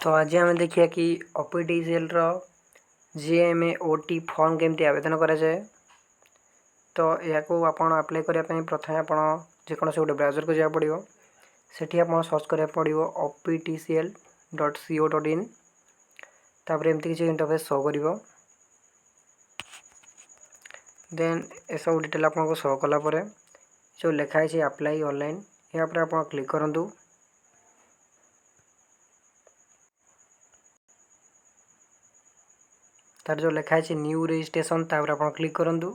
तो आज आम देखिए कि ओपीटीसीएल जीएमए ओटी फॉर्म केमती आवेदन करा जाए। तो यह आपड़ आप्लाय करने प्रथम आप जेकोसी गोटे ब्राउजर को जाए पड़ो सेठी आप सर्च करा पड़ो optcl.co.in तापर एमती किसी इंटरफेस शो कर देन ए सब डिटेल आपको शो कलापर जो लिखाई अप्लाई ऑनलाइन यहाँ पर आप क्लिक करूँ। तार जो लिखाई न्यू रजिस्ट्रेशन तापर आप क्लिक करूँ।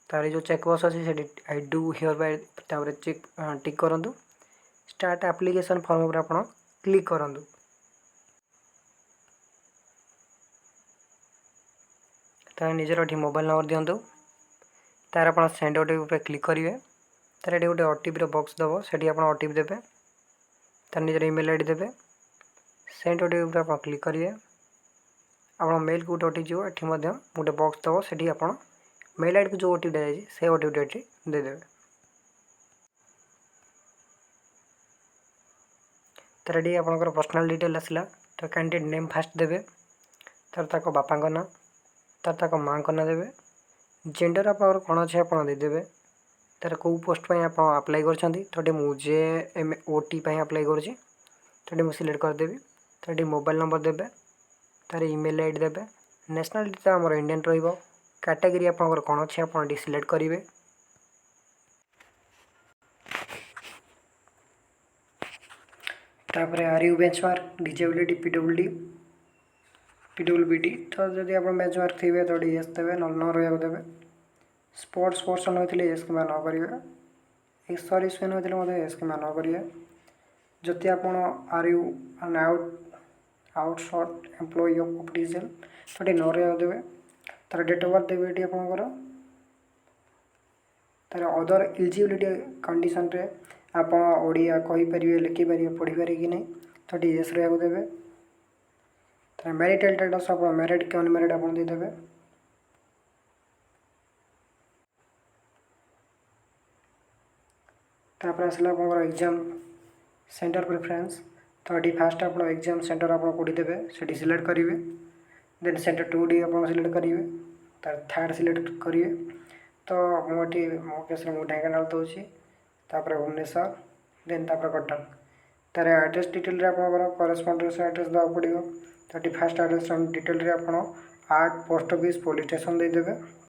तार जो चेकबॉक्स अच्छी आई डू हियर बाय तापर चेक टिक करूँ। स्टार्ट एप्लिकेशन फॉर्म पर आप क्लिक करूँ। तार निजर ये मोबाइल नंबर दिंतु तार आप सेंड ओटीपी पर क्लिक करेंगे। तार ये गोटे ओटीपी बॉक्स दब से आप ओटीपी देते तार निजर ईमेल आईडी देते सेंड ओटीपी पर आप क्लिक करेंगे। आप मेल को गोटे ओटीपी जो ये गोटे बॉक्स दब से आप मेल आईडी को जो ओटीपी दिखाई से ओटीपी देदेवे। तार ये आपंकर पर्सनाल डिटेल आसला तो कैंडिडेट नेम फास्ट देवे तार तक बापा ना तार तक माँ ना देवे जेंडर आप कौन अच्छे आप देदेवे तार कौ पोस्ट पर आप आप्लाय कर मुझे एम ओटी आप्लाय कर सिलेक्ट करदेवी। तार मोबाइल नंबर देवे तार ईमेल आईडी देवे नेशनलिटी तो आम इंडियन कैटेगरी आप कौन अच्छे आप सिलेक्ट करेंगे। तापर are you benchmark disability PWBD तो जदि आप बेंचमार्क थे तो येस देवे न रहा देवे। स्पोर्ट्स पर्सन होते येस कि न करेंगे। एक्स सर्विस मैन होते येस कि न करेंगे। जदि आप are you an outsource employ of official तो ये न रहा देवे। तार डेट ऑफ बर्थ देवे ये आपंकर तार अदर एलिजिबिलिटी कंडीशन रे आप ओडिया कहीपर लिखिपर पढ़ी पारे कि नहीं तो ये येस रहा देवे। तार मैरिटल स्टेटस आप मैरिड कि अनमैरिड आप देदेवे। तापर आसला आप एग्जाम सेंटर प्रेफरेंस तो ये फास्ट आप एग्जाम सेंटर आप कौटी देवे से सिलेक्ट करेंगे। देन सेंटर 2D आप सिलेक्ट करेंगे तार थर्ड सिलेक्ट करेंगे। तो मुझे मो केस मुझे ढेंकानाल दूसरी तापर भुवनेश्वर देन तापर कटक तार एड्रेस डिटेल आप करस्पॉन्डेंस एड्रेस देवा पड़ो तो फास्ट एड्रेस डिटेल आप 8 पोस्ट ऑफिस पुलिस स्टेशन देदेवे।